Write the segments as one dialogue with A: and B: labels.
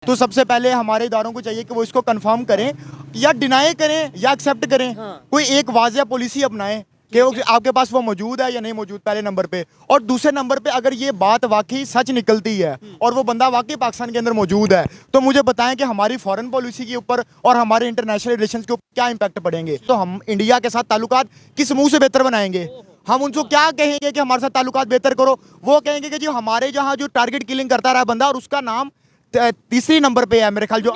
A: तो सबसे पहले हमारे इदारों को चाहिए कि वो इसको कंफर्म करें या डिनाई करें या एक्सेप्ट करें। कोई एक वाज़िया पॉलिसी अपनाएं कि आपके पास वो मौजूद है या नहीं मौजूद, पहले नंबर पे। और दूसरे नंबर पे अगर ये बात वाकई सच निकलती है और वो बंदा वाकई पाकिस्तान के अंदर मौजूद है, तो मुझे बताएं कि हमारी फॉरेन पॉलिसी के ऊपर और हमारे इंटरनेशनल रिलेशंस के ऊपर क्या इंपैक्ट पड़ेंगे। तो हम इंडिया के साथ ताल्लुकात किस मुंह से बेहतर बनाएंगे? हम उनको क्या कहेंगे कि हमारे साथ ताल्लुकात बेहतर करो? वो कहेंगे कि जो हमारे जहाँ जो टारगेट किलिंग करता रहा बंदा और उसका नाम तीसरी नंबर पे है, मेरे ख्याल जो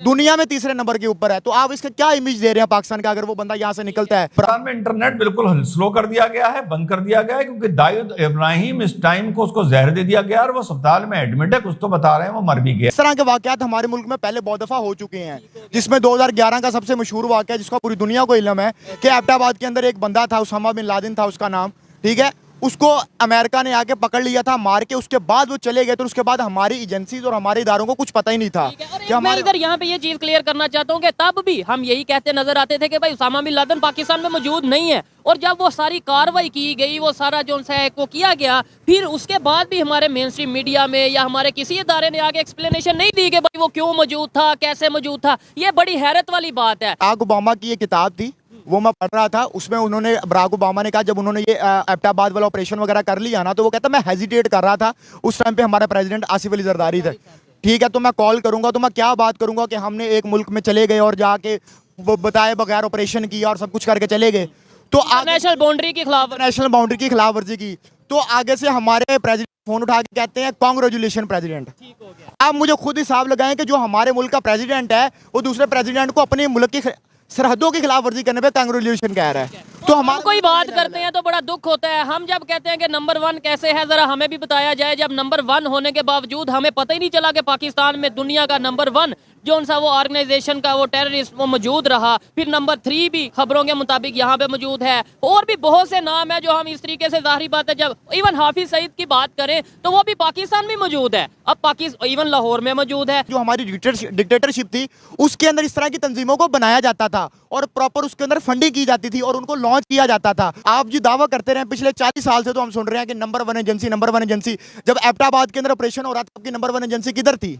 A: दुनिया में तीसरे नंबर के ऊपर है। तो आप इसका क्या इमेज दे रहे हैं पाकिस्तान का अगर वो बंदा यहाँ से निकलता है?
B: पाकिस्तान में इंटरनेट बिल्कुल स्लो कर दिया गया है, बंद कर दिया गया है, क्योंकि दाऊद इब्राहिम इस टाइम को उसको जहर दे दिया गया और वो अस्पताल में एडमिट है। कुछ तो बता रहे हैं वो मर भी गया।
A: इस तरह के वाकयात हमारे मुल्क में पहले बहुत दफा हो चुके हैं, जिसमें 2011 का सबसे मशहूर वाकया जिसका पूरी दुनिया को इल्म है कि एबटाबाद के अंदर एक बंदा था, उसामा बिन लादेन था उसका नाम, ठीक है। उसको अमेरिका ने आके पकड़ लिया था मार के, उसके बाद वो चले गए। तो उसके बाद हमारी एजेंसीज और हमारे इदारों को कुछ पता ही नहीं था
C: कि हमारे इधर यहाँ पे ये चीज क्लियर करना चाहता हूँ कि तब भी हम यही कहते नजर आते थे कि भाई उसामा बिन लादेन पाकिस्तान में मौजूद नहीं है। और जब वो सारी कार्रवाई की गई, वो सारा जो वो किया गया, फिर उसके बाद भी हमारे मेन स्ट्रीम मीडिया में या हमारे किसी इदारे ने आगे एक्सप्लेनेशन नहीं दी कि भाई वो क्यों मौजूद था, कैसे मौजूद था। ये बड़ी हैरत वाली बात है।
A: बराक ओबामा की ये किताब थी, वो मैं पढ़ रहा था, उसमें उन्होंने बराक ओबामा ने कहा जब उन्होंने ये एबटाबाद वाला ऑपरेशन वगैरह कर लिया ना, तो वो कहता मैं हेजिटेट कर रहा था। उस टाइम पे हमारा प्रेसिडेंट आसिफ अली जरदारी थे, ठीक है। तो मैं कॉल करूंगा तो मैं क्या बात करूंगा कि हमने एक मुल्क में चले गए और जाके वो बताए बगैर ऑपरेशन किया और सब कुछ करके चले गए। तो
C: नेशनल बाउंड्री
A: की खिलाफ वर्जी की। तो आगे से हमारे प्रेसिडेंट फोन उठा के कहते हैं कांग्रेचुलेशन प्रेसिडेंट। आप मुझे खुद हिसाब लगाएं कि जो हमारे मुल्क का प्रेसिडेंट है वो दूसरे प्रेसिडेंट को अपने मुल्क की सरहदों की खिलाफ वर्जी करने पे कांग्रेचुलेशन कह रहा है। तो हम
C: कोई बात करते हैं तो बड़ा दुख होता है। हम जब कहते हैं कि नंबर 1 कैसे है, जरा हमें भी बताया जाए। जब नंबर 1 होने के बावजूद हमें पता ही नहीं चला कि पाकिस्तान में दुनिया का नंबर 1 जो सा वो ऑर्गेनाइजेशन का वो टेररिस्ट वो मौजूद रहा। फिर नंबर 3 भी खबरों के मुताबिक यहाँ पे मौजूद है। और भी बहुत से नाम है जो हम इस तरीके से, जाहिर बात है, जब इवन हाफिज सईद की बात करें तो वो भी पाकिस्तान में मौजूद है। अब पाकिस्तान इवन लाहौर में मौजूद है।
A: जो हमारी डिक्टेटरशिप थी उसके अंदर इस तरह की तंजीमों को बनाया जाता था और प्रॉपर उसके अंदर फंडिंग की जाती थी और उनको लॉन्च किया जाता था। आप जो दावा करते रहे पिछले 40 साल से, तो हम सुन रहे हैं कि नंबर 1 एजेंसी, नंबर 1 एजेंसी। जब एबटाबाद के अंदर ऑपरेशन हो रहा था आपकी नंबर 1 एजेंसी किधर थी?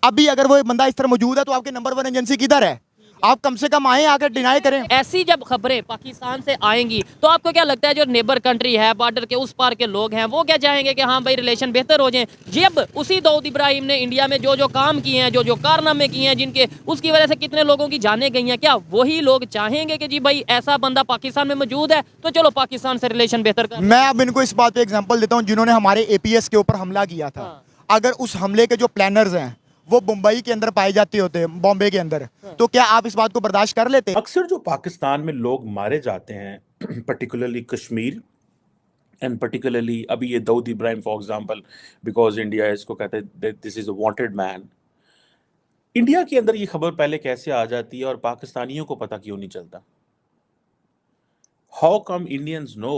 A: अभी अगर वो बंदा इस तरह मौजूद है तो आपकी नंबर 1 एजेंसी किधर है? आप कम से कम आए, आकर डिनाई करें।
C: ऐसी जब खबरें पाकिस्तान से आएंगी तो आपको क्या लगता है जो नेबर कंट्री है, बॉर्डर के उस पार के लोग हैं, वो क्या चाहेंगे कि हाँ भाई रिलेशन बेहतर हो जाए? जब उसी दाऊद इब्राहिम ने इंडिया में जो जो काम किए हैं, जो जो कारनामे किए हैं, जिनके उसकी वजह से कितने लोगों की जानें गई हैं, क्या वही लोग चाहेंगे कि जी भाई ऐसा बंदा पाकिस्तान में मौजूद है तो चलो पाकिस्तान से रिलेशन बेहतर कर?
A: मैं अब इनको इस बात पे एग्जांपल देता हूँ, जिन्होंने हमारे एपीएस के ऊपर हमला किया था। अगर उस हमले के जो प्लानर्स हैं वो मुंबई के अंदर पाए जाते होते, बॉम्बे के अंदर, तो क्या आप इस बात को बर्दाश्त कर लेते?
D: अक्सर जो पाकिस्तान में लोग मारे जाते हैं, पर्टिकुलरली कश्मीर एंड पर्टिकुलरली अभी ये Dawood Ibrahim for example, because India इसको कहते हैं this is a wanted man. India के अंदर ये खबर पहले कैसे आ जाती है और पाकिस्तानियों को पता क्यों नहीं चलता? हाउ कम इंडियंस नो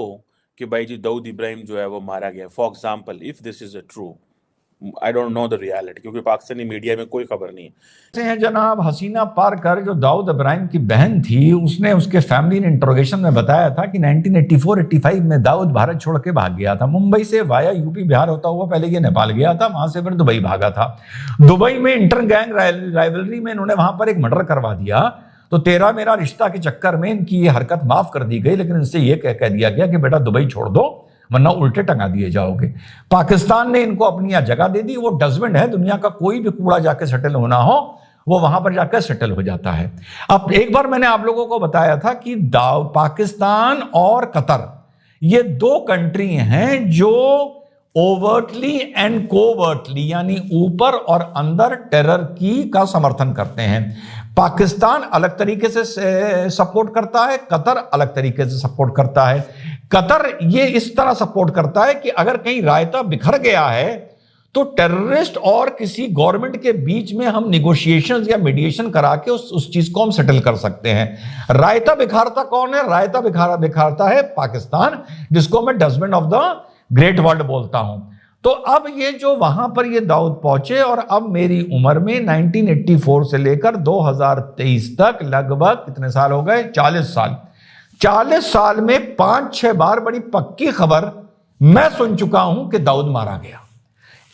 D: कि भाई जी दाऊद इब्राहिम जो है वो मारा गया? For example if this is a true, I don't know the reality, क्योंकि पाकिस्तानी मीडिया में कोई खबर नहीं है।
B: हैं जनाब हसीना पारकर, जो दाऊद इब्राहिम की बहन थी, उसने उसके फैमिली ने इंट्रोगेशन में बताया था कि 1984-85 में दाऊद भारत छोड़ के भाग गया था मुंबई से वाया यूपी बिहार होता हुआ। पहले ये नेपाल गया था, वहां से फिर दुबई भागा था। दुबई में इंटर गैंग राइवलरी में इन्होंने वहां पर एक मर्डर करवा दिया। तो तेरा मेरा रिश्ता के चक्कर में इनकी ये हरकत माफ कर दी गई, लेकिन इनसे ये कह दिया गया कि बेटा दुबई छोड़ दो वरना उल्टे टंगा दिए जाओगे। पाकिस्तान ने इनको अपनी यहां जगह दे दी। वो डस्टबिन है, दुनिया का कोई भी कूड़ा जाके सेटल होना हो वो वहां पर जाकर सेटल हो जाता है। अब एक बार मैंने आप लोगों को बताया था कि पाकिस्तान और कतर ये 2 कंट्री हैं जो ओवर्टली एंड कोवर्टली यानी ऊपर और अंदर टेरर का समर्थन करते हैं। पाकिस्तान अलग तरीके से सपोर्ट करता है, कतर अलग तरीके से सपोर्ट करता है। कतर ये इस तरह सपोर्ट करता है कि अगर कहीं रायता बिखर गया है तो टेररिस्ट और किसी गवर्नमेंट के बीच में हम निगोशिएशंस या मीडिएशन करा के उस चीज को हम सेटल कर सकते हैं। रायता बिखारता कौन है? रायता बिखारता है पाकिस्तान, जिसको मैं dustbin of the great world बोलता हूं। तो अब ये जो वहां पर ये दाऊद पहुंचे और अब मेरी उम्र में 1984 से लेकर 2023 तक लगभग कितने साल हो गए? 40 साल। 40 साल में 5-6 बार बड़ी पक्की खबर मैं सुन चुका हूं कि दाऊद मारा गया।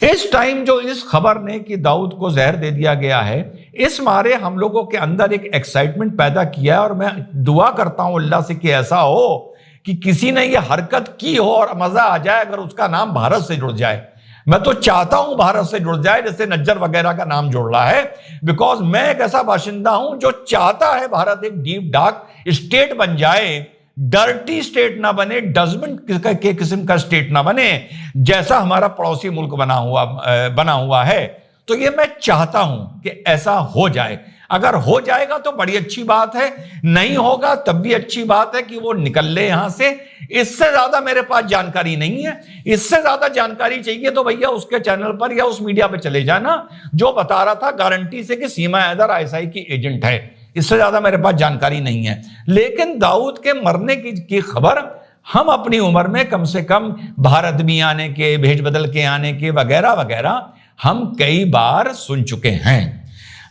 B: इस टाइम जो इस खबर ने कि दाऊद को जहर दे दिया गया है, इस मारे हम लोगों के अंदर एक एक्साइटमेंट पैदा किया है। और मैं दुआ करता हूं अल्लाह से कि ऐसा हो कि किसी ने ये हरकत की हो और मजा आ जाए अगर उसका नाम भारत से जुड़ जाए। मैं तो चाहता हूं भारत से जुड़ जाए, जैसे नज्जर वगैरह का नाम जुड़ रहा है, बिकॉज मैं एक ऐसा बाशिंदा हूं जो चाहता है भारत एक डीप डार्क स्टेट बन जाए, डर्टी स्टेट ना बने, डस्टबिन के किस्म का स्टेट ना बने, जैसा हमारा पड़ोसी मुल्क बना हुआ है। तो ये मैं चाहता हूं कि ऐसा हो जाए। अगर हो जाएगा तो बड़ी अच्छी बात है, नहीं होगा तब भी अच्छी बात है कि वो निकल ले यहां से। इससे ज्यादा मेरे पास जानकारी नहीं है। इससे ज्यादा जानकारी चाहिए तो भैया उसके चैनल पर या उस मीडिया पर चले जाना जो बता रहा था गारंटी से कि सीमा हैदर आईएसआई की एजेंट है। इससे ज्यादा मेरे पास जानकारी नहीं है। लेकिन दाऊद के मरने की खबर हम अपनी उम्र में कम से कम भारत भी आने के, भेज बदल के आने के वगैरह वगैरह हम कई बार सुन चुके हैं।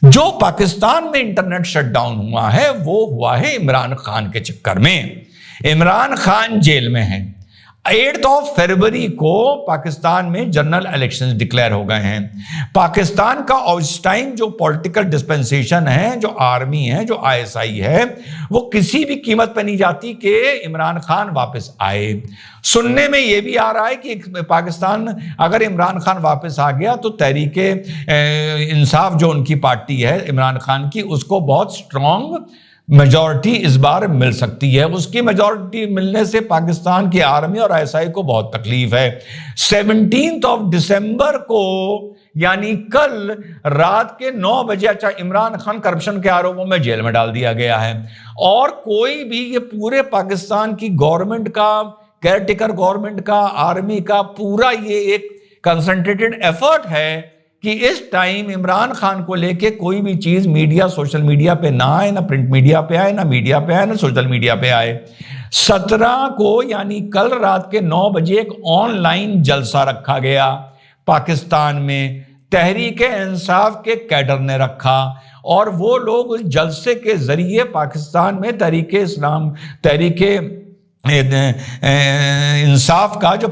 B: जो पाकिस्तान में इंटरनेट शटडाउन हुआ है वो हुआ है इमरान खान के चक्कर में। इमरान खान जेल में है। 8 फरवरी को पाकिस्तान में जनरल इलेक्शंस डिक्लेयर हो गए हैं। पाकिस्तान का उस टाइम जो पॉलिटिकल डिस्पेंसेशन है, जो आर्मी है, जो आईएसआई है, वो किसी भी कीमत पर नहीं जाती कि इमरान खान वापस आए। सुनने में ये भी आ रहा है कि पाकिस्तान अगर इमरान खान वापस आ गया तो तहरीके इंसाफ जो उनकी पार्टी है इमरान खान की, उसको बहुत स्ट्रांग मेजॉरिटी इस बार मिल सकती है। उसकी मेजॉरिटी मिलने से पाकिस्तान की आर्मी और आईएसआई को बहुत तकलीफ है। 17 दिसंबर को यानी कल रात के 9 बजे अच्छा इमरान खान करप्शन के आरोपों में जेल में डाल दिया गया है। और कोई भी ये पूरे पाकिस्तान की गवर्नमेंट का, केयरटेकर गवर्नमेंट का, आर्मी का पूरा ये एक कंसंट्रेटेड एफर्ट है कि इस टाइम इमरान खान को लेके कोई भी चीज मीडिया, सोशल मीडिया पे ना आए, ना प्रिंट मीडिया पे आए, ना मीडिया पे आए, ना सोशल मीडिया पे आए। 17 को यानी कल रात के 9 बजे एक ऑनलाइन जलसा रखा गया पाकिस्तान में। तहरीके इंसाफ के कैडर ने रखा और वो लोग उस जलसे के जरिए पाकिस्तान में तहरीके इस्लाम, तहरीके इंसाफ का जो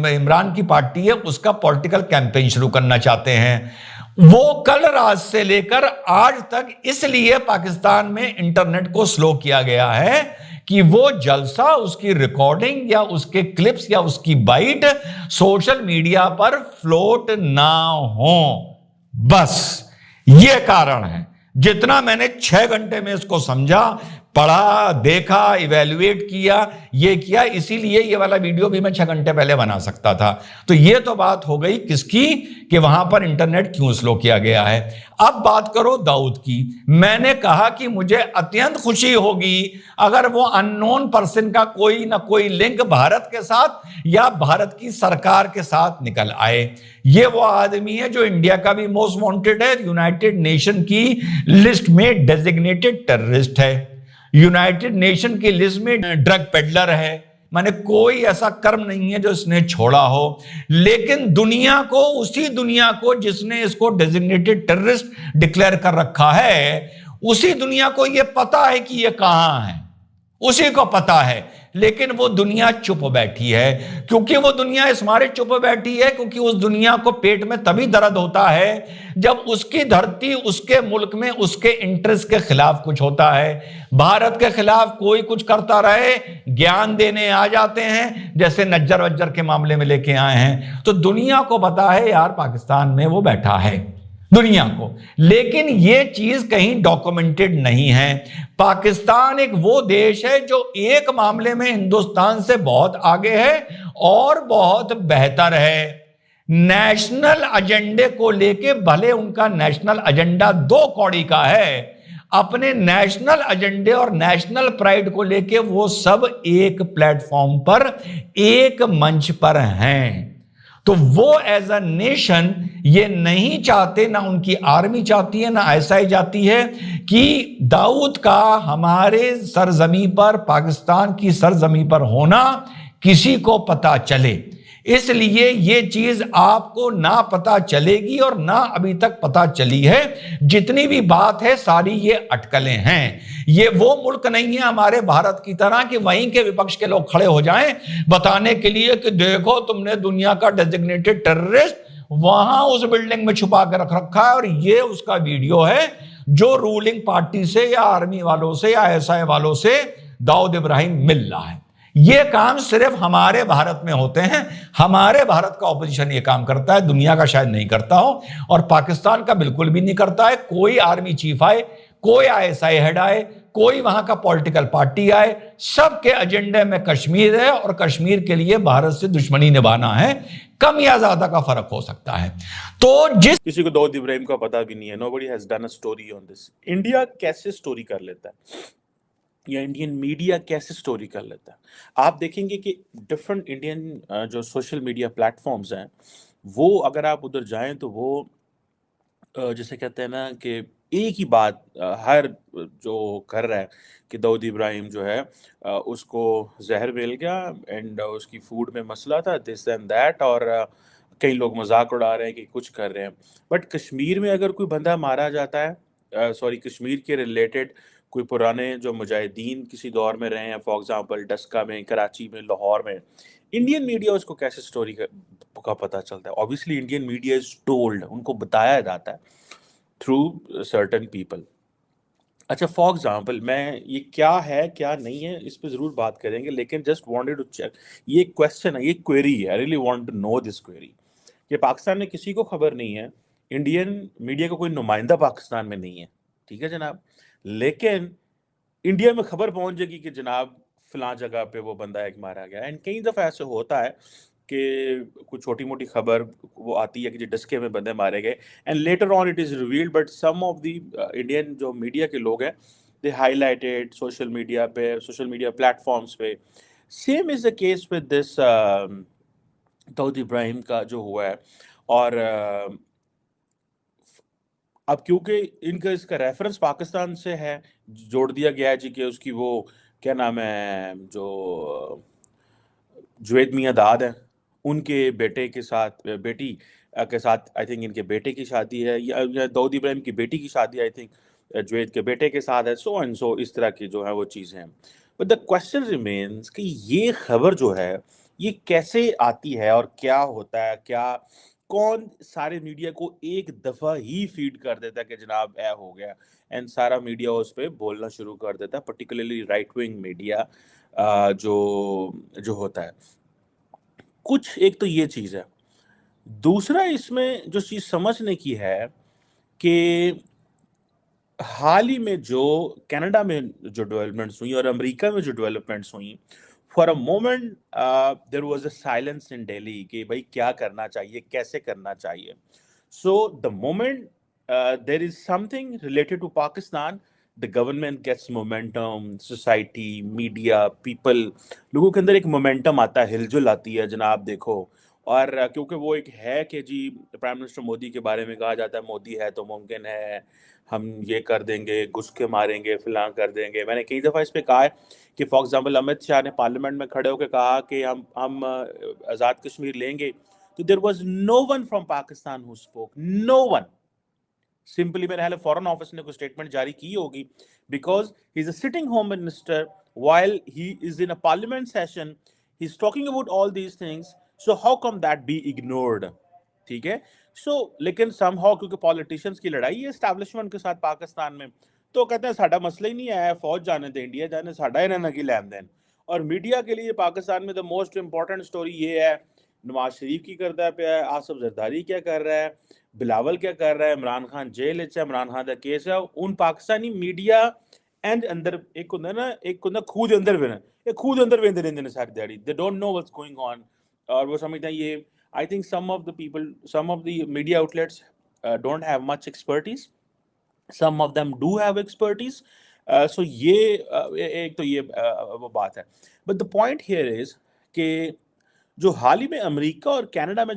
B: इमरान की पार्टी है उसका पॉलिटिकल कैंपेन शुरू करना चाहते हैं। वो कल रात से लेकर आज तक इसलिए पाकिस्तान में इंटरनेट को स्लो किया गया है कि वो जलसा, उसकी रिकॉर्डिंग या उसके क्लिप्स या उसकी बाइट सोशल मीडिया पर फ्लोट ना हो। बस ये कारण है। जितना मैंने 6 घंटे में इसको समझा, पढ़ा, देखा, इवेल्युएट किया, ये किया, इसीलिए ये वाला वीडियो भी मैं 6 घंटे पहले बना सकता था। तो ये तो बात हो गई किसकी, कि वहां पर इंटरनेट क्यों स्लो किया गया है। अब बात करो दाऊद की। मैंने कहा कि मुझे अत्यंत खुशी होगी अगर वो अननोन पर्सन का कोई ना कोई लिंक भारत के साथ या भारत की सरकार के साथ निकल आए। ये वो आदमी है जो इंडिया का भी मोस्ट वांटेड है, यूनाइटेड नेशन की लिस्ट में डेजिग्नेटेड टेररिस्ट है, यूनाइटेड नेशन की लिस्ट में ड्रग पेडलर है। माने कोई ऐसा कर्म नहीं है जो इसने छोड़ा हो। लेकिन दुनिया को, उसी दुनिया को जिसने इसको डेजिग्नेटेड टेररिस्ट डिक्लेयर कर रखा है, उसी दुनिया को यह पता है कि यह कहां है, उसी को पता है। लेकिन वो दुनिया चुप बैठी है। क्योंकि वो दुनिया इस मारे चुप बैठी है क्योंकि उस दुनिया को पेट में तभी दर्द होता है जब उसकी धरती, उसके मुल्क में उसके इंटरेस्ट के खिलाफ कुछ होता है। भारत के खिलाफ कोई कुछ करता रहे, ज्ञान देने आ जाते हैं, जैसे नज्जर वज्जर के मामले में लेके आए हैं। तो दुनिया को पता है यार पाकिस्तान में वो बैठा है, दुनिया को। लेकिन ये चीज कहीं डॉक्यूमेंटेड नहीं है। पाकिस्तान एक वो देश है जो एक मामले में हिंदुस्तान से बहुत आगे है और बहुत बेहतर है। नेशनल एजेंडे को लेके, भले उनका नेशनल एजेंडा 2 कौड़ी का है, अपने नेशनल एजेंडे और नेशनल प्राइड को लेके वो सब एक प्लेटफॉर्म पर, एक मंच पर हैं। तो वो एज अ नेशन ये नहीं चाहते, ना उनकी आर्मी चाहती है, ना आईएसआई चाहती है कि दाऊद का हमारे सरजमी पर, पाकिस्तान की सरजमी पर होना किसी को पता चले। इसलिए ये चीज आपको ना पता चलेगी और ना अभी तक पता चली है। जितनी भी बात है सारी ये अटकलें हैं। ये वो मुल्क नहीं है हमारे भारत की तरह कि वहीं के विपक्ष के लोग खड़े हो जाएं बताने के लिए कि देखो तुमने दुनिया का डेजिग्नेटेड टेररिस्ट वहां उस बिल्डिंग में छुपा के रख रखा है, और ये उसका वीडियो है जो रूलिंग पार्टी से या आर्मी वालों से या एसआई वालों से दाऊद इब्राहिम मिल रहा है। ये काम सिर्फ हमारे भारत में होते हैं, हमारे भारत का ऑपोजिशन ये काम करता है, दुनिया का शायद नहीं करता हो, और पाकिस्तान का बिल्कुल भी नहीं करता है। कोई आर्मी चीफ आए, कोई आईएसआई हेड आए, कोई वहां का पॉलिटिकल पार्टी आए, सबके एजेंडे में कश्मीर है, और कश्मीर के लिए भारत से दुश्मनी निभाना है। कम या ज्यादा का फर्क हो सकता है। तो जिस
D: किसी को दाऊद इब्राहिम का पता भी नहीं है, nobody has done a story on this. India कैसे स्टोरी कर लेता है, या इंडियन मीडिया कैसे स्टोरी कर लेता है? आप देखेंगे कि डिफरेंट इंडियन जो सोशल मीडिया प्लेटफॉर्म्स हैं, वो अगर आप उधर जाएं तो वो जैसे कहते हैं ना कि एक ही बात हर जो कर रहा है कि दाऊद इब्राहिम जो है उसको जहर मिल गया एंड उसकी फूड में मसला था, दिस एंड दैट, और कई लोग मजाक उड़ा रहे हैं कि कुछ कर रहे हैं। बट कश्मीर में अगर कोई बंदा मारा जाता है, सॉरी, कश्मीर के रिलेटेड कोई पुराने जो मुजाहिदीन किसी दौर में रहे हैं, फॉर एग्जांपल डस्का में, कराची में, लाहौर में, इंडियन मीडिया उसको कैसे स्टोरी का पता चलता है? Obviously Indian media is told, उनको बताया जाता है थ्रू सर्टेन पीपल। अच्छा, फॉर एग्जांपल, मैं ये क्या है क्या नहीं है इस पे जरूर बात करेंगे, लेकिन जस्ट वांटेड टू चेक, ये क्वेश्चन है, ये क्वेरी है, I really want to know this query, कि पाकिस्तान में किसी को खबर नहीं है, इंडियन मीडिया का कोई नुमाइंदा पाकिस्तान में नहीं है, ठीक है जनाब, लेकिन इंडिया में खबर पहुंच जाएगी कि जनाब फलां जगह पे वो बंदा एक मारा गया। एंड कई दफ़ा ऐसे होता है कि कुछ छोटी मोटी खबर वो आती है कि जो डस्के में बंदे मारे गए, and later on it is revealed, but some of the Indian जो मीडिया के लोग हैं, दे हाईलाइटेड सोशल मीडिया पे, सोशल मीडिया प्लेटफॉर्म्स पे। Same is the case with this Dawood Ibrahim का जो हुआ है। और अब क्योंकि इनका इसका रेफरेंस पाकिस्तान से है, जोड़ दिया गया है जी कि उसकी वो क्या नाम है, जो जुवैद मियां दाद हैं, उनके बेटे के साथ, बेटी के साथ, आई थिंक इनके बेटे की शादी है, या दाऊद इब्राहिम की बेटी की शादी आई थिंक जुवैद के बेटे के साथ है, सो एंड सो, इस तरह की जो है वो चीज़ें हैं। बट द क्वेश्चन रिमेन्स कि ये खबर जो है ये कैसे आती है और क्या होता है, क्या कौन सारे मीडिया को एक दफ़ा ही फीड कर देता है कि जनाब ऐ हो गया, एंड सारा मीडिया उस पर बोलना शुरू कर देता है, पर्टिकुलरली राइट विंग मीडिया जो होता है। कुछ एक तो ये चीज़ है। दूसरा इसमें जो चीज़ समझने की है कि हाल ही में जो कनाडा में जो डेवलपमेंट्स हुई और अमेरिका में जो डेवलपमेंट्स हुई, for a moment there was a silence in Delhi कि भाई क्या करना चाहिए, कैसे करना चाहिए। So the moment there is something related to Pakistan, the government gets momentum, society, media, people, लोगों के अंदर एक मोमेंटम आता है, हिलजुल आती है जनाब, देखो। और क्योंकि वो एक है कि जी प्राइम मिनिस्टर मोदी के बारे में कहा जाता है, मोदी है तो मुमकिन है हम ये कर देंगे, घुस के मारेंगे, फिलां कर देंगे। मैंने कई दफ़ा इस पे कहा है कि फॉर एग्जांपल अमित शाह ने पार्लियामेंट में खड़े होकर कहा कि हम आज़ाद कश्मीर लेंगे, तो there was no one from Pakistan who spoke, no one. Simply मेरे ख्याल फॉरेन ऑफिस ने कोई स्टेटमेंट जारी की होगी, because he is a sitting home minister while he is in a parliament session, he is talking about all these things, so how come that be ignored? ठीक है, सो लेकिन समहाउ क्योंकि politicians की लड़ाई है एस्टैब्लिशमेंट के साथ पाकिस्तान में, तो कहते हैं साडा मसला ही नहीं है, फौज जाने दे, इंडिया जाने, साडा इन्हें की लैन देन। और मीडिया के लिए पाकिस्तान में द मोस्ट इंपॉर्टेंट स्टोरी ये है, नवाज शरीफ की करता है, आसिफ जरदारी क्या कर रहा है, बिलावल क्या कर रहा है, इमरान खान जेल है, इमरान खान का केस है, उन पाकिस्तानी मीडिया एंड अंदर एक होंदा ना, एक होंदा खूह दे अंदर वेना, ये खूह दे अंदर वेंदे रहंदे ने सारी दिहाड़ी, they don't know what's going on. और वो समझते हैं ये, I think some of the people, some of the media outlets don't have much expertise, some of them do have expertise, so ये एक तो ये वो बात है। but the point here is कि जो हाल ही में अमेरिका और कनाडा में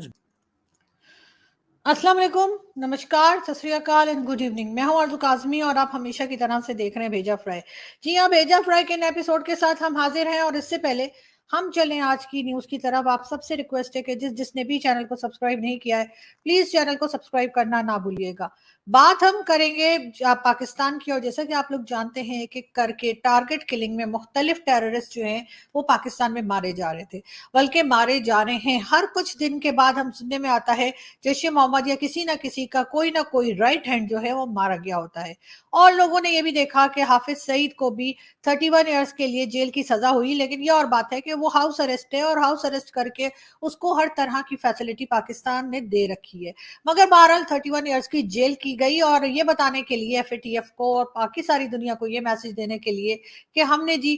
E: अस्सलाम वालेकुम, नमस्कार, सत श्री अकाल एंड गुड इवनिंग। मैं हूं आरज़ू काज़मी और आप हमेशा की तरह से देख रहे हैं भेजा फ्राई। जी हाँ, भेजा फ्राई के नए एपिसोड के साथ हम हाजिर हैं, और इससे पहले हम चलें आज की न्यूज़ की तरफ। आप सबसे रिक्वेस्ट है कि जिसने भी चैनल को सब्सक्राइब नहीं किया है, प्लीज़ चैनल को सब्सक्राइब करना ना भूलिएगा। बात हम करेंगे पाकिस्तान की, और जैसा कि आप लोग जानते हैं एक एक करके टारगेट किलिंग में मुख्तलिफ टेररिस्ट जो हैं वो पाकिस्तान में मारे जा रहे थे, बल्कि मारे जा रहे हैं। हर कुछ दिन के बाद हम सुनने में आता है जैश ए मोहम्मद या किसी ना किसी का कोई ना कोई राइट हैंड जो है वो मारा गया होता है। और लोगों ने ये भी देखा कि हाफिज सईद को भी 31 ईयर्स के लिए जेल की सजा हुई, लेकिन ये और बात है कि वो हाउस अरेस्ट है और हाउस अरेस्ट करके उसको हर तरह की फैसिलिटी पाकिस्तान ने दे रखी है। मगर बहरहाल 31 ईयर्स की जेल की गई, और ये बताने के लिए एफएटीएफ को और बाकी सारी दुनिया को ये मैसेज देने के लिए कि हमने जी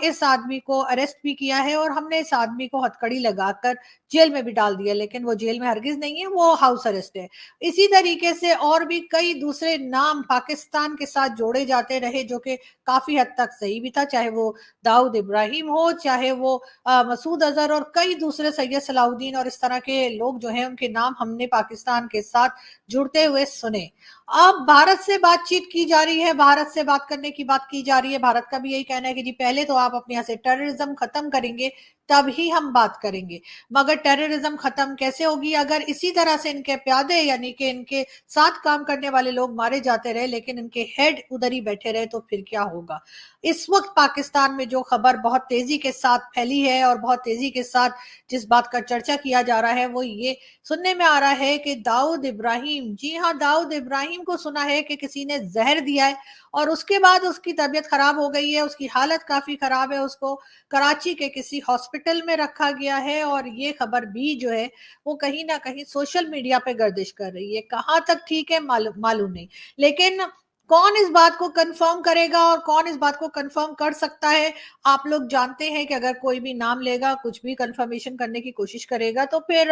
E: इस आदमी को अरेस्ट भी किया है और हमने इस आदमी को हथकड़ी लगाकर जेल में भी डाल दिया, लेकिन वो जेल में हरगिज नहीं है, वो हाउस अरेस्ट है। इसी तरीके से और भी कई दूसरे नाम पाकिस्तान के साथ जोड़े जाते रहे जो कि काफी हद तक सही भी था, चाहे वो दाऊद इब्राहिम हो, चाहे वो मसूद अजहर और कई दूसरे, सैयद सलाउद्दीन और इस तरह के लोग जो हैं उनके नाम हमने पाकिस्तान के साथ जुड़ते हुए सुने। अब भारत से बातचीत की जा रही है, भारत से बात करने की बात की जा रही है। भारत का भी यही कहना है कि जी पहले तो आप अपने यहाँ से टेररिज्म खत्म करेंगे तब ही हम बात करेंगे। मगर टेररिज्म खत्म कैसे होगी अगर इसी तरह से इनके प्यादे यानी कि इनके साथ काम करने वाले लोग मारे जाते रहे लेकिन इनके हेड उधर ही बैठे रहे, तो फिर क्या होगा। इस वक्त पाकिस्तान में जो खबर बहुत तेजी के साथ फैली है और बहुत तेजी के साथ जिस बात का चर्चा किया जा रहा है वो ये सुनने में आ रहा है कि दाऊद इब्राहिम, जी हाँ, दाऊद इब्राहिम को सुना है कि किसी ने जहर दिया है और उसके बाद उसकी तबीयत खराब हो गई है, उसकी हालत काफी खराब है, उसको कराची के किसी हॉस्पिटल में रखा गया है। और ये खबर भी जो है वो कहीं ना कहीं सोशल मीडिया पे गर्दिश कर रही है। कहाँ तक ठीक है मालूम नहीं, लेकिन कौन इस बात को कंफर्म करेगा और कौन इस बात को कंफर्म कर सकता है। आप लोग जानते हैं कि अगर कोई भी नाम लेगा, कुछ भी कंफर्मेशन करने की कोशिश करेगा तो फिर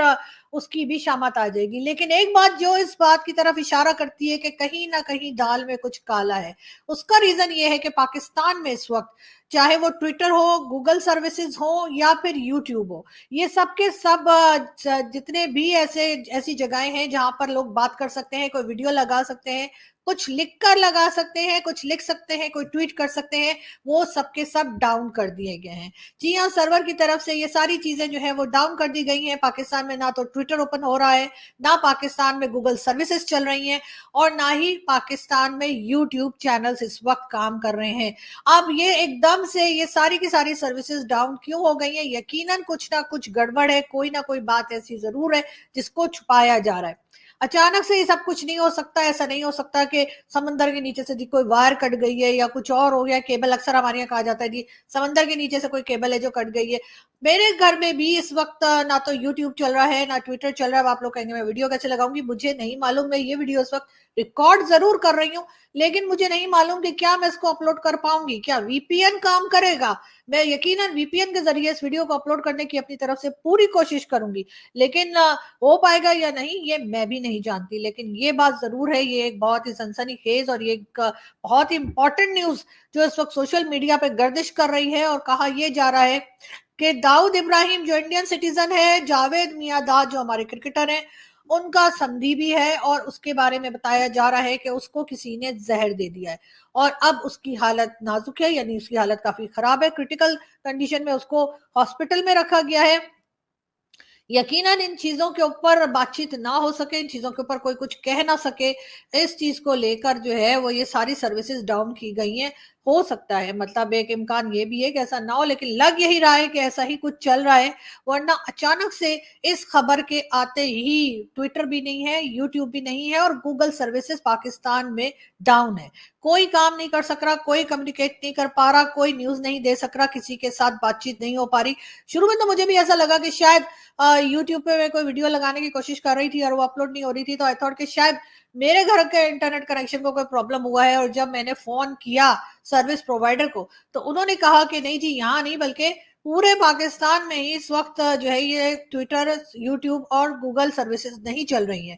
E: उसकी भी शामत आ जाएगी। लेकिन एक बात जो इस बात की तरफ इशारा करती है कि कहीं ना कहीं दाल में कुछ काला है, उसका रीजन ये है कि पाकिस्तान में इस वक्त चाहे वो ट्विटर हो, गूगल सर्विसेज हो या फिर यूट्यूब हो, ये सब के सब जितने भी ऐसी जगहें हैं जहां पर लोग बात कर सकते हैं, कोई वीडियो लगा सकते हैं, कुछ लिख कर लगा सकते हैं, कुछ लिख सकते हैं, कोई ट्वीट कर सकते हैं, वो सब के सब डाउन कर दिए गए हैं। जी हाँ, सर्वर की तरफ से ये सारी चीजें जो है वो डाउन कर दी गई हैं। पाकिस्तान में ना तो ट्विटर ओपन हो रहा है, ना पाकिस्तान में गूगल सर्विसेज चल रही हैं और ना ही पाकिस्तान में यूट्यूब चैनल्स इस वक्त काम कर रहे हैं। अब ये एकदम से ये सारी की सारी सर्विसेज डाउन क्यों हो गई हैं? यकीनन कुछ ना कुछ गड़बड़ है, कोई ना कोई बात ऐसी जरूर है जिसको छुपाया जा रहा है। अचानक से ये सब कुछ नहीं हो सकता। ऐसा नहीं हो सकता कि समंदर के नीचे से जी कोई वायर कट गई है या कुछ और हो गया। केबल अक्सर हमारे यहाँ कहा जाता है जी समंदर के नीचे से कोई केबल है जो कट गई है। मेरे घर में भी इस वक्त ना तो यूट्यूब चल रहा है ना ट्विटर चल रहा है। अब आप लोग कहेंगे मैं वीडियो कैसे लगाऊंगी, मुझे नहीं मालूम। मैं ये वीडियो इस वक्त रिकॉर्ड जरूर कर रही हूँ, लेकिन मुझे नहीं मालूम कि क्या मैं इसको अपलोड कर पाऊंगी, क्या वीपीएन काम करेगा। मैं यकीनन वीपीएन के जरिए इस वीडियो को अपलोड करने की अपनी तरफ से पूरी कोशिश करूंगी, लेकिन हो पाएगा या नहीं ये मैं भी नहीं जानती। लेकिन ये बात जरूर है, ये एक बहुत ही सनसनीखेज और ये एक बहुत ही इंपॉर्टेंट न्यूज जो इस वक्त सोशल मीडिया पे गर्दिश कर रही है। और कहा यह जा रहा है कि दाऊद इब्राहिम जो इंडियन सिटीजन है, जावेद मियांदाद जो हमारे क्रिकेटर हैं, उनका संधि भी है और उसके बारे में बताया जा रहा है कि उसको किसी ने जहर दे दिया है और अब उसकी हालत नाजुक है, यानी उसकी हालत काफी खराब है। क्रिटिकल कंडीशन में उसको हॉस्पिटल में रखा गया है। यकीनन इन चीजों के ऊपर बातचीत ना हो सके, इन चीजों के ऊपर कोई कुछ कह ना सके, इस चीज को लेकर जो है वो ये सारी सर्विसेज डाउन की गई हैं। हो सकता है, मतलब एक इम्कान ये भी है कि ऐसा ना हो, लेकिन लग यही रहा है कि ऐसा ही कुछ चल रहा है। वरना अचानक से इस खबर के आते ही ट्विटर भी नहीं है, यूट्यूब भी नहीं है और गूगल सर्विसेज पाकिस्तान में डाउन है। कोई काम नहीं कर सक रहा, कोई कम्युनिकेट नहीं कर पा रहा, कोई न्यूज नहीं दे सक रहा, किसी के साथ बातचीत नहीं हो पा रही। शुरू में तो मुझे भी ऐसा लगा कि शायद यूट्यूब पे मैं कोई वीडियो लगाने की कोशिश कर रही थी और वो अपलोड नहीं हो रही थी, तो आई थॉट कि शायद मेरे घर के इंटरनेट कनेक्शन को कोई प्रॉब्लम हुआ है। और जब मैंने फोन किया सर्विस प्रोवाइडर को तो उन्होंने कहा कि नहीं जी, यहाँ नहीं बल्कि पूरे पाकिस्तान में ही इस वक्त जो है ये ट्विटर, यूट्यूब और गूगल सर्विसेज नहीं चल रही हैं।